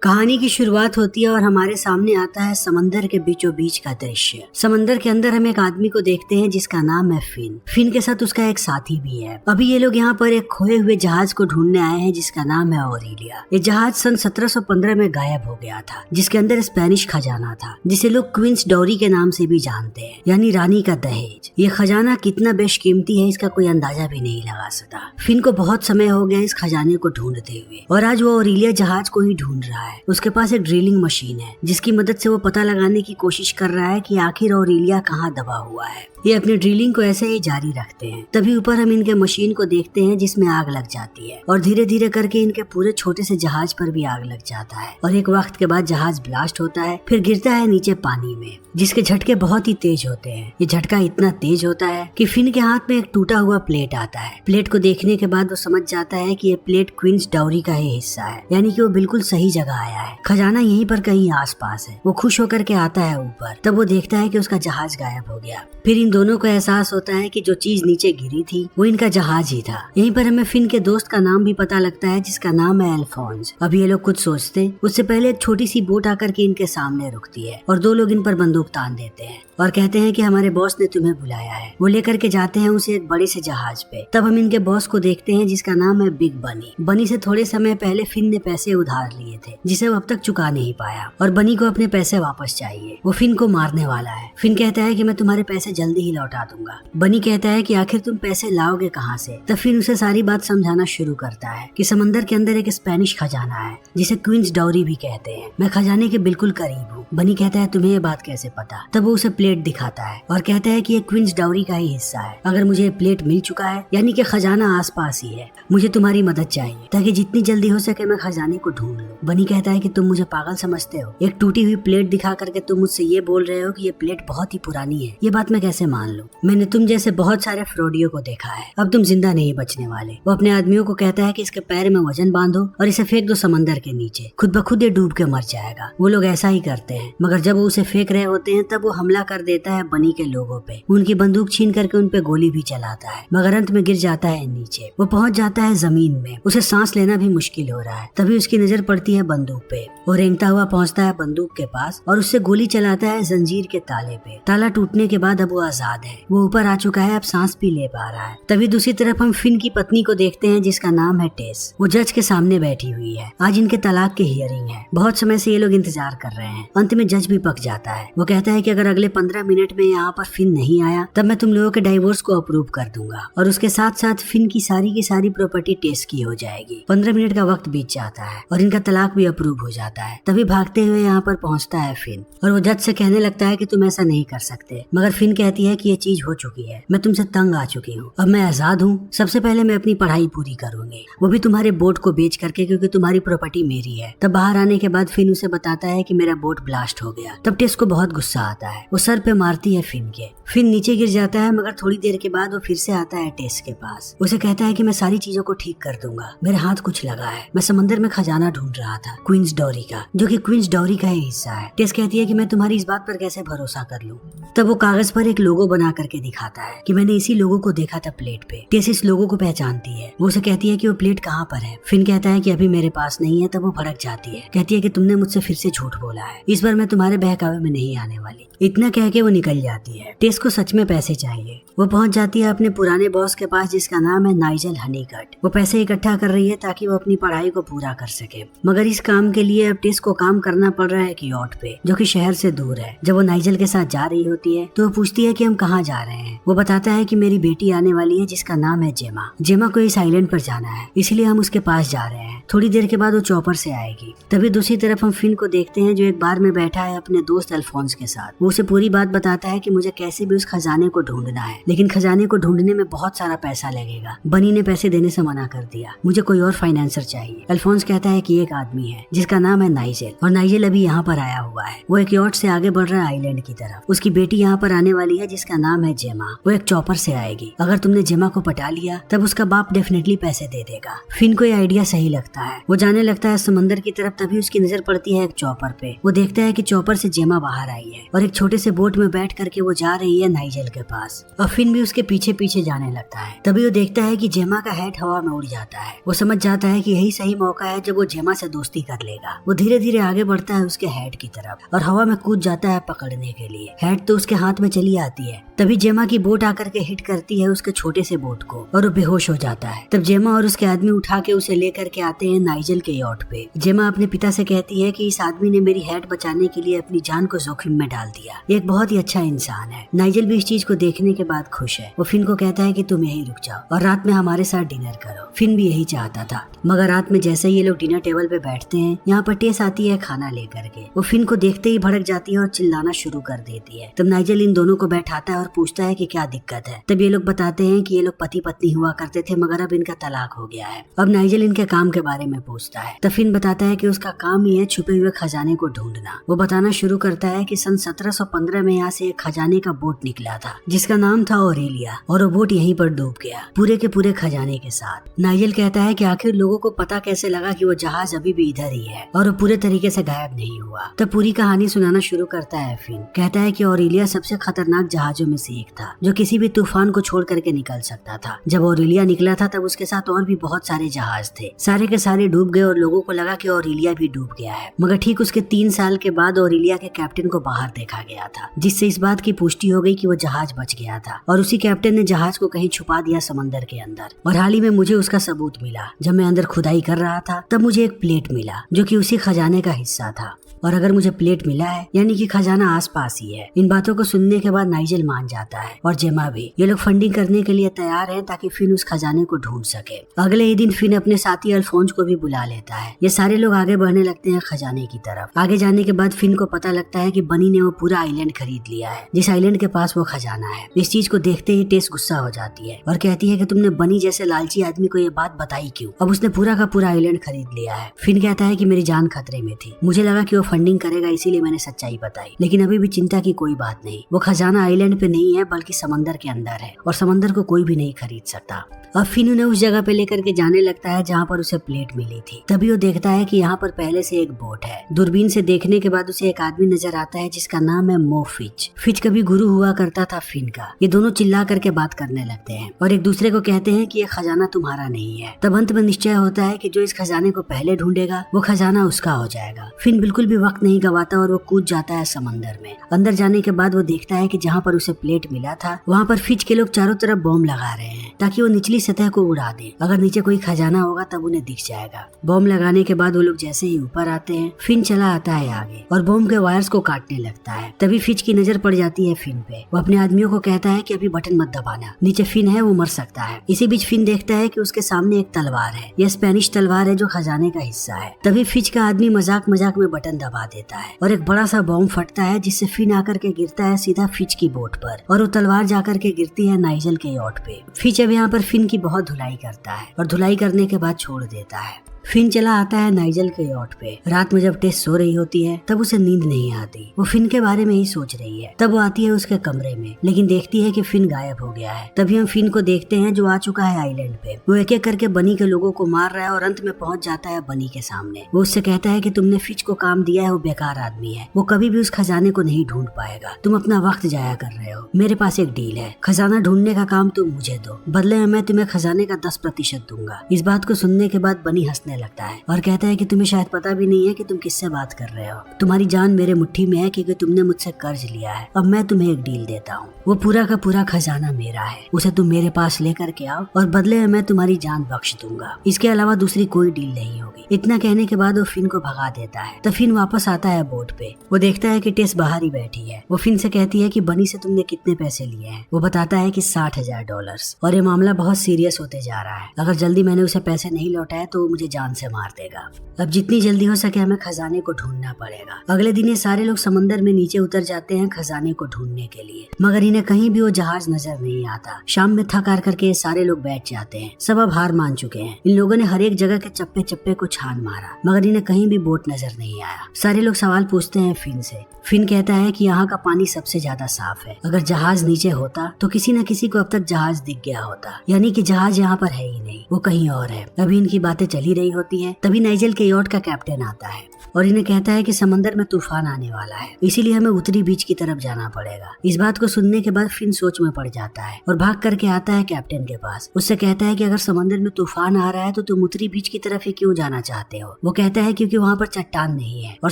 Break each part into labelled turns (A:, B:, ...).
A: कहानी की शुरुआत होती है और हमारे सामने आता है समंदर के बीचों बीच का दृश्य। समंदर के अंदर हम एक आदमी को देखते हैं जिसका नाम है फिन। फिन के साथ उसका एक साथी भी है। अभी ये लोग यहाँ पर एक खोए हुए जहाज को ढूंढने आए हैं जिसका नाम है ऑरेलिया। ये जहाज सन 1715 में गायब हो गया था, जिसके अंदर स्पेनिश खजाना था जिसे लोग क्वींस डॉरी के नाम से भी जानते हैं, यानी रानी का दहेज। ये खजाना कितना बेशकीमती है इसका कोई अंदाजा भी नहीं लगा सकता। फिन को बहुत समय हो गया इस खजाने को ढूंढते हुए और आज वो ऑरेलिया जहाज को ही ढूंढ रहा है। उसके पास एक ड्रिलिंग मशीन है जिसकी मदद से वो पता लगाने की कोशिश कर रहा है कि आखिर ऑरेलिया कहाँ दबा हुआ है। ये अपनी ड्रिलिंग को ऐसे ही जारी रखते हैं। तभी ऊपर हम इनके मशीन को देखते हैं जिसमें आग लग जाती है और धीरे धीरे करके इनके पूरे छोटे से जहाज पर भी आग लग जाता है और एक वक्त के बाद जहाज ब्लास्ट होता है, फिर गिरता है नीचे पानी में, जिसके झटके बहुत ही तेज होते हैं। ये झटका इतना तेज होता है कि फिन के हाथ में एक टूटा हुआ प्लेट आता है। प्लेट को देखने के बाद वो समझ जाता है कि ये प्लेट क्वींस डॉरी का ही हिस्सा है, यानी कि वो बिल्कुल सही जगह आया है। खजाना यहीं पर कहीं आसपास है। वो खुश होकर के आता है ऊपर, तब वो देखता है कि उसका जहाज गायब हो गया। फिर इन दोनों को एहसास होता है कि जो चीज नीचे गिरी थी वो इनका जहाज ही था। यहीं पर हमें फिन के दोस्त का नाम भी पता लगता है जिसका नाम है अल्फोंस। अभी ये लोग कुछ सोचते उससे पहले एक छोटी सी बोट आकर के इनके सामने रुकती है और दो लोग इन पर बंदूक तान देते हैं और कहते हैं कि हमारे बॉस ने तुम्हें बुलाया है। वो लेकर के जाते हैं उसे एक बड़े से जहाज पे। तब हम इनके बॉस को देखते हैं जिसका नाम है बिग बनी। बनी से थोड़े समय पहले फिन ने पैसे उधार लिए थे जिसे वो अब तक चुका नहीं पाया और बनी को अपने पैसे वापस चाहिए। वो फिन को मारने वाला है। फिन कहता है कि मैं तुम्हारे पैसे जल्दी ही लौटा दूंगा। बनी कहता है कि आखिर तुम पैसे लाओगे कहाँ से? तब फिन उसे सारी बात समझाना शुरू करता है कि समंदर के अंदर एक स्पेनिश खजाना है जिसे क्वींस डॉरी भी कहते हैं। मैं खजाने के बिल्कुल करीब हूँ। बनी कहता है तुम्हें ये बात कैसे पता? तब वो उसे प्लेट दिखाता है और कहता है कि ये क्वींस डॉरी का ही हिस्सा है। अगर मुझे प्लेट मिल चुका है यानी कि खजाना आसपास ही है। मुझे तुम्हारी मदद चाहिए ताकि जितनी जल्दी हो सके मैं खजाने को ढूंढ लूं। बनी कहता है कि तुम मुझे पागल समझते हो? एक टूटी हुई प्लेट दिखा करके तुम मुझसे ये बोल रहे हो कि ये प्लेट बहुत ही पुरानी है। ये बात मैं कैसे मान लूं? मैंने तुम जैसे बहुत सारे फ्रॉडियों को देखा है। अब तुम जिंदा नहीं बचने वाले। वो अपने आदमियों को कहता है कि इसके पैर में वजन बांधो और इसे फेंक दो समंदर के नीचे। खुद ब खुद ये डूब के मर जाएगा। वो लोग ऐसा ही करते हैं, मगर जब वो उसे फेंक रहे होते हैं तब वो हमला कर देता है बनी के लोगों पे। उनकी बंदूक छीन करके उन पे गोली भी चलाता है, मगर अंत में गिर जाता है नीचे। वो पहुंच जाता है जमीन में। उसे सांस लेना भी मुश्किल हो रहा है। तभी उसकी नजर पड़ती है बंदूक पे। वो रेंगता हुआ पहुंचता है बंदूक के पास और उससे गोली चलाता है जंजीर के ताले पे। ताला टूटने के बाद अब वो आजाद है। वो ऊपर आ चुका है, अब सांस भी ले पा रहा है। तभी दूसरी तरफ हम फिन की पत्नी को देखते हैं जिसका नाम है टेस। वो जज के सामने बैठी हुई है। आज इनके तलाक की हियरिंग है। बहुत समय से ये लोग इंतजार कर रहे हैं। अंत में जज भी पक जाता है। वो कहता है कि अगर अगले 15 मिनट में यहाँ पर फिन नहीं आया तब मैं तुम लोगों के डाइवोर्स को अप्रूव कर दूंगा और उसके साथ साथ फिन की सारी प्रॉपर्टी टेस्ट की हो जाएगी। 15 मिनट का वक्त बीत जाता है और इनका तलाक भी अप्रूव हो जाता है। तभी भागते हुए यहाँ पर पहुँचता है फिन और वो जज से कहने लगता है कि तुम ऐसा नहीं कर सकते, मगर फिन कहती है कि ये चीज हो चुकी है। मैं तुमसे तंग आ चुकी हूँ। अब मैं आजाद हूँ। सबसे पहले मैं अपनी पढ़ाई पूरी करूंगी, वो भी तुम्हारे बोट को बेच करके, क्योंकि तुम्हारी प्रॉपर्टी मेरी है। तब बाहर आने के बाद फिन उसे बताता है कि मेरा बोट ब्लास्ट हो गया। तब टेस को बहुत गुस्सा आता है। वो सर पे मारती है फिन के। फिन नीचे गिर जाता है, मगर थोड़ी देर के बाद वो फिर से आता है टेस के पास। उसे कहता है कि मैं सारी चीजों को ठीक कर दूंगा। मेरे हाथ कुछ लगा है। मैं समंदर में खजाना ढूंढ रहा था क्वींस डॉरी का, जो कि क्वींस डॉरी का ही हिस्सा है। टेस कहती है कि मैं तुम्हारी इस बात पर कैसे भरोसा कर लूं? तब वो कागज पर एक लोगो बना करके दिखाता है कि मैंने इसी लोगो को देखा था प्लेट पे। टेस इस लोगो को पहचानती है। वो उसे कहती है कि वो प्लेट कहाँ पर है। फिन कहता है कि अभी मेरे पास नहीं है। तब वो भड़क जाती है, कहती है कि तुमने मुझसे फिर से झूठ बोला है। इस बार मैं तुम्हारे बहकावे में नहीं आने वाली। इतना कह के वो निकल जाती है। टेस को सच में पैसे चाहिए। वो पहुंच जाती है अपने पुराने बॉस के पास जिसका नाम है नाइजल हनीगट। वो पैसे इकट्ठा कर रही है ताकि वो अपनी पढ़ाई को पूरा कर सके, मगर इस काम के लिए अब टेस को काम करना पड़ रहा है एक यॉट पे जो कि शहर से दूर है। जब वो नाइजल के साथ जा रही होती है तो वो पूछती है कि हम कहाँ जा रहे हैं। वो बताता है कि मेरी बेटी आने वाली है जिसका नाम है जेमा। जेमा को इस आइलैंड पर जाना है, इसलिए हम उसके पास जा रहे हैं। थोड़ी देर के बाद वो चॉपर से आएगी। तभी दूसरी तरफ हम फिन को देखते हैं जो एक बार में बैठा है अपने दोस्त अल्फोंस के साथ। वो उसे पूरी बात बताता है कि मुझे कैसे भी उस खजाने को ढूंढना है, लेकिन खजाने को ढूंढने में बहुत सारा पैसा लगेगा। बनी ने पैसे देने से मना कर दिया। मुझे कोई और फाइनेंसर चाहिए। अल्फोंस कहता है कि एक आदमी है जिसका नाम है नाइजेल, और नाइजेल अभी यहाँ पर आया हुआ है। वो एक यॉट से आगे बढ़ रहा है आइलैंड की तरफ। उसकी बेटी यहाँ पर आने वाली है जिसका नाम है जेमा। वो एक चॉपर से आएगी। अगर तुमने जेमा को पटा लिया तब उसका बाप डेफिनेटली पैसे दे देगा। फिन को ये आइडिया सही लगता है। वो जाने लगता है समंदर की तरफ। तभी उसकी नजर पड़ती है एक चॉपर पे। वो देखता है कि चॉपर से जेमा बाहर आई है और एक छोटे से बोट में बैठ करके वो जा रही है नाइजेल के पास, और फिन भी उसके पीछे पीछे जाने लगता है। तभी वो देखता है कि जेमा का हेड हवा में उड़ जाता है। वो समझ जाता है कि यही सही मौका है जब वो जेमा से दोस्ती कर लेगा। वो धीरे धीरे आगे बढ़ता है उसके हेड की तरफ और हवा में कूद जाता है पकड़ने के लिए। हेड तो उसके हाथ में चली आती है। तभी जेमा की बोट आकर के हिट करती है उसके छोटे से बोट को और वो बेहोश हो जाता है। तब जेमा और उसके आदमी उठा के उसे लेकर के आते हैं नाइजल के यॉट पे। जेमा अपने पिता से कहती है कि इस आदमी ने मेरी हेड बचाने के लिए अपनी जान को जोखिम में डाल दिया। ये एक बहुत ही अच्छा इंसान है। नाइजल भी इस चीज को देखने के बाद खुश है। वो फिन को कहता है कि तुम यहीं रुक जाओ और रात में हमारे साथ डिनर करो। फिन भी यही चाहता था, मगर रात में जैसे ही ये लोग डिनर टेबल पे बैठते हैं, यहाँ पर टेस आती है खाना लेकर के। वो फिन को देखते ही भड़क जाती है और चिल्लाना शुरू कर देती है। तब नाइजल इन दोनों को बैठाता है और पूछता है कि क्या दिक्कत है। तब ये लोग बताते हैं कि ये लोग पति पत्नी हुआ करते थे, मगर अब इनका तलाक हो गया है। अब नाइजल इनके काम के बारे में पूछता है। तब फिन बताता है कि उसका काम ही है छुपे हुए खजाने को ढूंढना। वो बताना शुरू करता है कि सन 1715 में यहाँ से एक खजाने का बोट निकला था जिसका नाम था ऑरेलिया, और वो बोट यहीं पर डूब गया पूरे के पूरे खजाने के साथ। नाइजल कहता है कि आखिर लोगों को पता कैसे लगा कि वो जहाज अभी भी इधर ही है और वो पूरे तरीके से गायब नहीं हुआ। तब पूरी कहानी सुनाना शुरू करता है फिन। कहता है कि ऑरेलिया सबसे खतरनाक जहाजों में से एक था जो किसी भी तूफान को छोड़ करके निकल सकता था। जब ऑरेलिया निकला था तब उसके साथ और भी बहुत सारे जहाज थे। सारे के सारे डूब गए और लोगों को लगा कि ऑरेलिया भी डूब गया है। मगर ठीक उसके 3 साल के बाद ऑरेलिया के कैप्टन को बाहर देखा गया था, जिससे इस बात की पुष्टि हो गई कि वो जहाज बच गया था और उसी कैप्टन ने जहाज को कहीं छुपा दिया समंदर के अंदर। और हाल ही में मुझे उसका सबूत मिला। जब मैं अंदर खुदाई कर रहा था तब मुझे एक प्लेट मिला जो कि उसी खजाने का हिस्सा था, और अगर मुझे प्लेट मिला है यानी कि खजाना आसपास ही है। इन बातों को सुनने के बाद नाइजल मान जाता है और जेमा भी। ये लोग फंडिंग करने के लिए तैयार हैं ताकि फिन उस खजाने को ढूंढ सके। अगले ही दिन फिन अपने साथी अल्फोंस को भी बुला लेता है। ये सारे लोग आगे बढ़ने लगते हैं खजाने की तरफ। आगे जाने के बाद फिन को पता लगता है कि बनी ने वो पूरा आइलैंड खरीद लिया है जिस आइलैंड के पास वो खजाना है। इस चीज को देखते ही टेस गुस्सा हो जाती है और कहती है कि तुमने बनी जैसे लालची आदमी को ये बात बताई क्यों? अब उसने पूरा का पूरा आइलैंड खरीद लिया है। फिन कहता है कि मेरी जान खतरे में थी, मुझे लगा कि वो फंडिंग करेगा इसीलिए मैंने सच्चाई बताई, लेकिन अभी भी चिंता की कोई बात नहीं। वो खजाना आइलैंड पे नहीं है बल्कि समंदर के अंदर है और समंदर को कोई भी नहीं खरीद सकता। अब फिन उन्हें उस जगह पे लेकर के जाने लगता है जहाँ पर उसे प्लेट मिली थी। तभी वो देखता है कि यहाँ पर पहले से एक बोट है। दूरबीन से देखने के बाद उसे एक आदमी नजर आता है जिसका नाम है मो फिच। फिच कभी गुरु हुआ करता था फिन का। ये दोनों चिल्ला करके बात करने लगते हैं और एक दूसरे को कहते हैं कि ये खजाना तुम्हारा नहीं है। तब अंत में निश्चय होता है कि जो इस खजाने को पहले ढूंढेगा वो खजाना उसका हो जाएगा। फिन बिल्कुल भी वक्त नहीं गवाता और वो कूद जाता है समंदर में। अंदर जाने के बाद वो देखता है कि जहाँ पर उसे प्लेट मिला था वहाँ पर फिच के लोग चारों तरफ बॉम्ब लगा रहे हैं ताकि वो निचली सतह को उड़ा दे। अगर नीचे कोई खजाना होगा तब उन्हें दिख जाएगा। बॉम्ब लगाने के बाद वो लोग जैसे ही ऊपर आते हैं फिन चला आता है आगे और बॉम्ब के वायर्स को काटने लगता है। तभी फिच की नजर पड़ जाती है फिन पे। वो अपने आदमियों को कहता है कि अभी बटन मत दबाना, नीचे फिन है वो मर सकता है। इसी बीच फिन देखता है कि उसके सामने एक तलवार है। यह स्पेनिश तलवार है जो खजाने का हिस्सा है। तभी फिच का आदमी मजाक मजाक में बटन दबा देता है और एक बड़ा सा बॉम्ब फटता है जिससे फिन आकर के गिरता है सीधा फिच की बोट पर और वो तलवार जाकर के गिरती है नाइजल के यॉट पे। फिच अब यहाँ पर फिन की बहुत धुलाई करता है और धुलाई करने के बाद छोड़ देता है। फिन चला आता है नाइजल के यॉट पे। रात में जब टेस सो रही होती है तब उसे नींद नहीं आती। वो फिन के बारे में ही सोच रही है। तब वो आती है उसके कमरे में, लेकिन देखती है कि फिन गायब हो गया है। तभी हम फिन को देखते हैं जो आ चुका है आइलैंड पे। वो एक एक करके बनी के लोगों को मार रहा है और अंत में पहुंच जाता है बनी के सामने। वो उससे कहता है कि तुमने फिच को काम दिया है, वो बेकार आदमी है, वो कभी भी उस खजाने को नहीं ढूंढ पाएगा। तुम अपना वक्त जाया कर रहे हो। मेरे पास एक डील है, खजाना ढूंढने का काम तुम मुझे दो, बदले में मैं तुम्हें खजाने का 10% दूंगा। इस बात को सुनने के बाद बनी हंसने लगता है और कहता है कि तुम्हें शायद पता भी नहीं है कि तुम किससे बात कर रहे हो। तुम्हारी जान मेरे मुट्ठी में है क्योंकि तुमने मुझसे कर्ज लिया है। अब मैं तुम्हें एक डील देता हूँ, वो पूरा का पूरा खजाना मेरा है, उसे तुम मेरे पास लेकर के आओ और बदले में मैं तुम्हारी जान बख्श दूंगा। इसके अलावा दूसरी कोई डील नहीं होगी। इतना कहने के बाद वो फिन को भगा देता है। तो फिन वापस आता है बोट पे। वो देखता है कि टेस बाहर ही बैठी है। वो फिन से कहती है कि बनी से तुमने कितने पैसे लिए हैं? वो बताता है कि $60,000 और ये मामला बहुत सीरियस होते जा रहा है। अगर जल्दी मैंने उसे पैसे नहीं लौटाए तो वो मुझे जान से मार देगा। अब जितनी जल्दी हो सके हमें खजाने को ढूंढना पड़ेगा। अगले दिन ये सारे लोग समंदर में नीचे उतर जाते हैं खजाने को ढूंढने के लिए, मगर इन्हें कहीं भी वो जहाज नजर नहीं आता। शाम में थक हार करके ये सारे लोग बैठ जाते हैं। सब अब हार मान चुके हैं। इन लोगों ने हर एक जगह के चप्पे चप्पे को छान मारा, मगर इन्हें कहीं भी बोट नजर नहीं आया। सारे लोग सवाल पूछते हैं फिन से। फिन कहता है कि यहाँ का पानी सबसे ज्यादा साफ है। अगर जहाज नीचे होता तो किसी न किसी को अब तक जहाज दिख गया होता, यानी कि जहाज यहाँ पर है ही नहीं। वो कहीं और है। अभी इनकी बातें चल ही रही होती है, तभी नाइजेल के यॉट का कैप्टन आता है और इन्हें कहता है कि समंदर में तूफान आने वाला है, इसीलिए हमें उत्तरी बीच की तरफ जाना पड़ेगा। इस बात को सुनने के बाद फिन सोच में पड़ जाता है और भाग करके आता है कैप्टन के पास। उससे कहता है कि अगर समंदर में तूफान आ रहा है तो तुम उत्तरी बीच की तरफ ही क्यों जाना चाहते हो? वो कहता है क्योंकि वहाँ पर चट्टान नहीं है और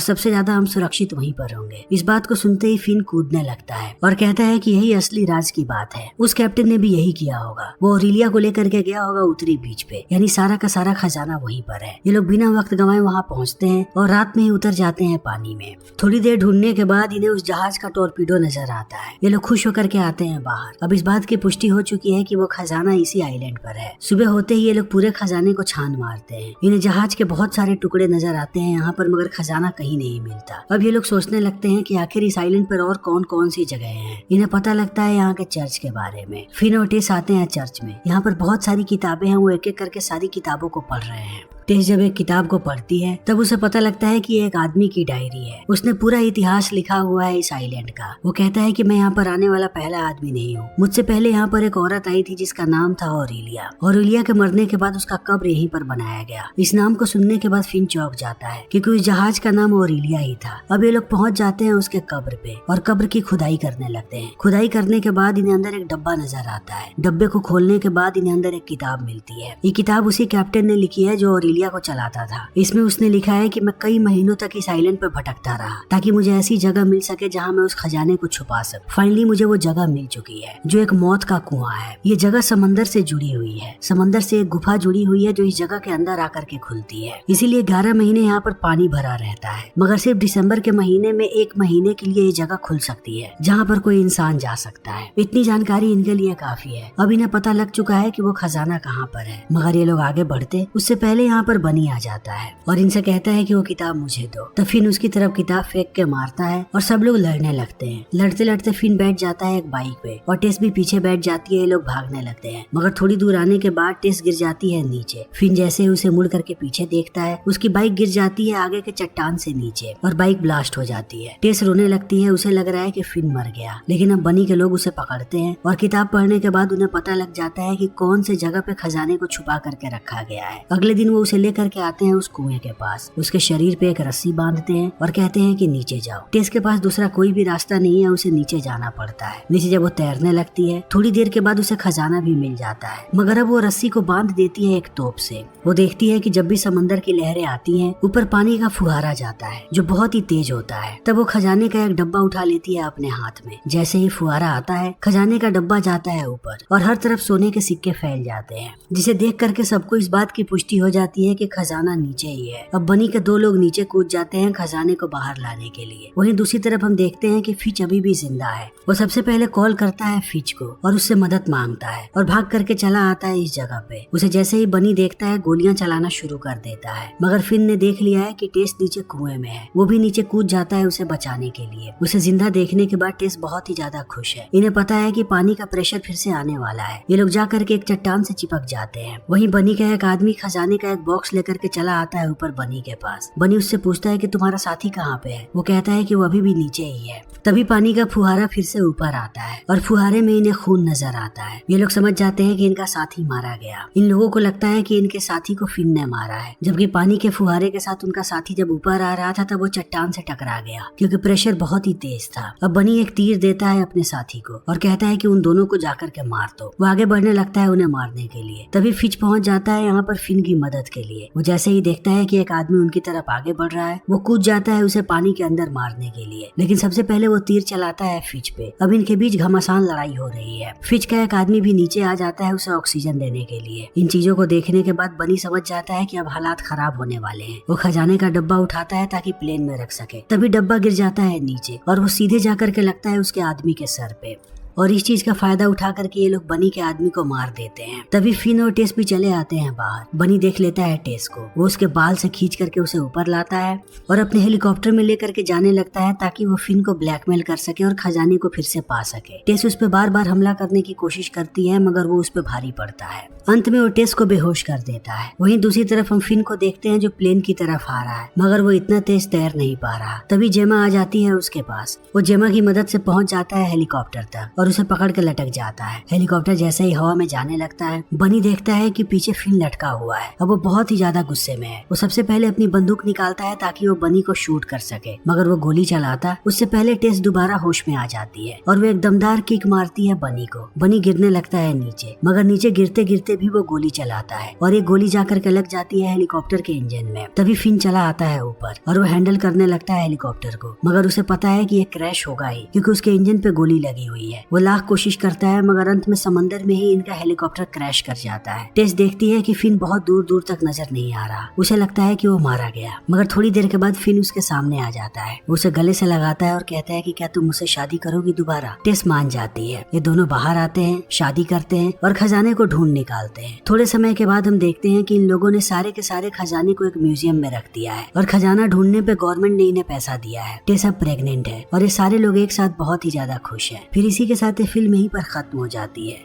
A: सबसे ज्यादा हम सुरक्षित वहीं पर होंगे। इस बात को सुनते ही फिन कूदने लगता है और कहता है कि यही असली राज की बात है। उस कैप्टन ने भी यही किया होगा, वो ऑरेलिया को लेकर के गया होगा उत्तरी बीच पे, यानी सारा का सारा खजाना वहीं पर है। ये लोग बिना वक्त गंवाए वहाँ पहुँचते हैं और रात में ही उतर जाते हैं पानी में। थोड़ी देर ढूंढने के बाद इन्हें उस जहाज का टॉर्पीडो नजर आता है। ये लोग खुश होकर के आते हैं बाहर। अब इस बात की पुष्टि हो चुकी है कि वो खजाना इसी आइलैंड पर है। सुबह होते ही ये लोग पूरे खजाने को छान मारते हैं। इन्हें जहाज के बहुत सारे टुकड़े नजर आते हैं यहाँ पर, मगर खजाना कहीं नहीं मिलता। अब ये लोग सोचने लगते हैं कि आखिर इस आइलैंड पर और कौन कौन सी जगह हैं। इन्हें पता लगता है यहाँ के चर्च के बारे में। फिन और टेस आते हैं चर्च में। यहाँ पर बहुत सारी किताबें हैं, वो एक एक करके सारी किताबों को पढ़ रहे हैं। टेस जब एक किताब को पढ़ती है तब उसे पता लगता है कि ये एक आदमी की डायरी है। उसने पूरा इतिहास लिखा हुआ है इस आइलैंड का। वो कहता है कि मैं यहाँ पर आने वाला पहला आदमी नहीं हूँ। मुझसे पहले यहाँ पर एक औरत आई थी जिसका नाम था ऑरेलिया। ऑरेलिया के मरने के बाद उसका कब्र यहीं पर बनाया गया। इस नाम को सुनने के बाद फिन चौंक जाता है क्योंकि उस जहाज का नाम ऑरेलिया ही था। अब ये लोग पहुंच जाते हैं उसके कब्र पे और कब्र की खुदाई करने लगते हैं। खुदाई करने के बाद इन्हें अंदर एक डब्बा नजर आता है। डब्बे को खोलने के बाद इन्हें अंदर एक किताब मिलती है। ये किताब उसी कैप्टन ने लिखी है जो ऑरेलिया को चलाता था। इसमें उसने लिखा है कि मैं कई महीनों तक इस आइलैंड पर भटकता रहा ताकि मुझे ऐसी जगह मिल सके जहां मैं उस खजाने को छुपा सकूं। फाइनली मुझे वो जगह मिल चुकी है जो एक मौत का कुआं है। ये जगह समंदर से जुड़ी हुई है। समंदर से एक गुफा जुड़ी हुई है जो इस जगह के अंदर आकर के खुलती है। इसीलिए 11 महीने यहाँ पर पानी भरा रहता है, मगर सिर्फ दिसंबर के महीने में 1 महीने के लिए ये जगह खुल सकती है जहाँ पर कोई इंसान जा सकता है। इतनी जानकारी इनके लिए काफी है। अब इन्हें पता लग चुका है कि वो खजाना कहाँ पर है, मगर ये लोग आगे बढ़ते उससे पहले यहाँ पर बनी आ जाता है और इनसे कहता है कि वो किताब मुझे दो। तो फिन उसकी तरफ किताब फेंक के मारता है और सब लोग लड़ने लगते हैं। लड़ते लड़ते फिन बैठ जाता है एक बाइक पे और टेस भी पीछे बैठ जाती है। ये लोग भागने लगते हैं, मगर थोड़ी दूर आने के बाद टेस गिर जाती है नीचे। फिन जैसे ही उसे मुड़ करके पीछे देखता है उसकी बाइक गिर जाती है आगे के चट्टान से नीचे और बाइक ब्लास्ट हो जाती है। टेस रोने लगती है। उसे लग रहा है कि फिन मर गया, लेकिन अब बनी के लोग उसे पकड़ते हैं और किताब पढ़ने के बाद उन्हें पता लग जाता है कि कौन से जगह पे खजाने को छुपा करके रखा गया है। अगले दिन वो उसे लेकर के आते हैं उस कुएं के पास। उसके शरीर पे एक रस्सी बांधते हैं और कहते हैं कि नीचे जाओ। टेस के पास दूसरा कोई भी रास्ता नहीं है, उसे नीचे जाना पड़ता है। नीचे जब वो तैरने लगती है थोड़ी देर के बाद उसे खजाना भी मिल जाता है, मगर अब वो रस्सी को बांध देती है एक तोप से। वो देखती है कि जब भी समंदर की लहरें आती हैं ऊपर पानी का फुहारा जाता है जो बहुत ही तेज होता है। तब वो खजाने का एक डब्बा उठा लेती है अपने हाथ में। जैसे ही फुहारा आता है खजाने का डब्बा जाता है ऊपर और हर तरफ सोने के सिक्के फैल जाते हैं, जिसे देख करके सबको इस बात की पुष्टि हो जाती है कि खजाना नीचे ही है। अब बनी के 2 लोग नीचे कूद जाते हैं खजाने को बाहर लाने के लिए। वहीं दूसरी तरफ हम देखते हैं कि फिच अभी भी जिंदा है। वो सबसे पहले कॉल करता है फिच को और उससे मदद मांगता है और भाग करके चला आता है इस जगह पे। उसे जैसे ही बनी देखता है गोलियां चलाना शुरू कर देता है, मगर फिन ने देख लिया है कि टेस नीचे कुएं में है। वो भी नीचे कूद जाता है उसे बचाने के लिए। उसे जिंदा देखने के बाद टेस बहुत ही ज्यादा खुश है। इन्हें पता है कि पानी का प्रेशर फिर से आने वाला है। ये लोग जा करके एक चट्टान से चिपक जाते हैं। वहीं बनी का एक आदमी खजाने का एक बॉक्स लेकर के चला आता है ऊपर बनी के पास। बनी उससे पूछता है कि तुम्हारा साथी कहाँ पे है? वो कहता है कि वो अभी भी नीचे ही है। तभी पानी का फुहारा फिर से ऊपर आता है और फुहारे में इन्हें खून नजर आता है। ये लोग समझ जाते हैं कि इनका साथी मारा गया। इन लोगों को लगता है कि इनके साथी को फिन ने मारा है, जबकि पानी के फुहारे के साथ उनका साथी जब ऊपर आ रहा था तब वो चट्टान से टकरा गया क्योंकि प्रेशर बहुत ही तेज था। अब बनी एक तीर देता है अपने साथी को और कहता है कि उन दोनों को जाकर के मार दो। वो आगे बढ़ने लगता है उन्हें मारने के लिए। तभी फिच पहुंच जाता है यहाँ पर फिन की मदद के लिए। वो जैसे ही देखता है कि एक आदमी उनकी तरफ आगे बढ़ रहा है वो कूद जाता है उसे पानी के अंदर मारने के लिए, लेकिन सबसे पहले वो तीर चलाता है फिच पे। अब इनके बीच घमासान लड़ाई हो रही है। फिच का एक आदमी भी नीचे आ जाता है उसे ऑक्सीजन देने के लिए। इन चीजों को देखने के बाद बनी समझ जाता है कि अब हालात खराब होने वाले हैं। वो खजाने का डब्बा उठाता है ताकि प्लेन में रख सके। तभी डब्बा गिर जाता है नीचे और वो सीधे जाकर के लगता है उसके आदमी के सर पे और इस चीज का फायदा उठा करके ये लोग बनी के आदमी को मार देते हैं। तभी फिन और टेस भी चले आते हैं बाहर। बनी देख लेता है टेस को। वो उसके बाल से खींच करके उसे ऊपर लाता है और अपने हेलीकॉप्टर में लेकर के जाने लगता है ताकि वो फिन को ब्लैकमेल कर सके और खजाने को फिर से पा सके। टेस उस पर बार बार हमला करने की कोशिश करती है, मगर वो उस पर भारी पड़ता है। अंत में वो टेस को बेहोश कर देता है। वहीं दूसरी तरफ हम फिन को देखते हैं जो प्लेन की तरफ आ रहा है, मगर वो इतना तेज तैर नहीं पा रहा। तभी जेमा आ जाती है उसके पास। वो जेमा की मदद से पहुंच जाता है हेलीकॉप्टर तक और उसे पकड़ के लटक जाता है। हेलीकॉप्टर जैसे ही हवा में जाने लगता है, बनी देखता है कि पीछे फिन लटका हुआ है। अब वो बहुत ही ज्यादा गुस्से में है। वो सबसे पहले अपनी बंदूक निकालता है ताकि वो बनी को शूट कर सके, मगर वो गोली चलाता उससे पहले टेस दोबारा होश में आ जाती है और वो एक दमदार किक मारती है बनी को। बनी गिरने लगता है नीचे, मगर नीचे गिरते गिरते भी वो गोली चलाता है और एक गोली जाकर के लग जाती है हेलीकॉप्टर के इंजन में। तभी फिन चला आता है ऊपर और वो हैंडल करने लगता है हेलीकॉप्टर को, मगर उसे पता है कि ये क्रैश होगा ही क्योंकि उसके इंजन पे गोली लगी हुई है। वो लाख कोशिश करता है मगर अंत में समंदर में ही इनका हेलीकॉप्टर क्रैश कर जाता है। टेस देखती है कि फिन बहुत दूर दूर तक नजर नहीं आ रहा। उसे लगता है कि वो मारा गया, मगर थोड़ी देर के बाद फिन उसके सामने आ जाता है। उसे गले से लगाता है और कहता है कि क्या तुम मुझसे शादी करोगी दोबारा। टेस मान जाती है। ये दोनों बाहर आते हैं, शादी करते हैं और खजाने को ढूंढ निकालते हैं। थोड़े समय के बाद हम देखते हैं कि इन लोगों ने सारे के सारे खजाने को एक म्यूजियम में रख दिया है और खजाना ढूंढने पे गवर्नमेंट ने इन्हें पैसा दिया है। टेस अब प्रेग्नेंट है और ये सारे लोग एक साथ बहुत ही ज्यादा खुश हैं। फिर इसी के साथ ये फिल्म यहीं पर खत्म हो जाती है।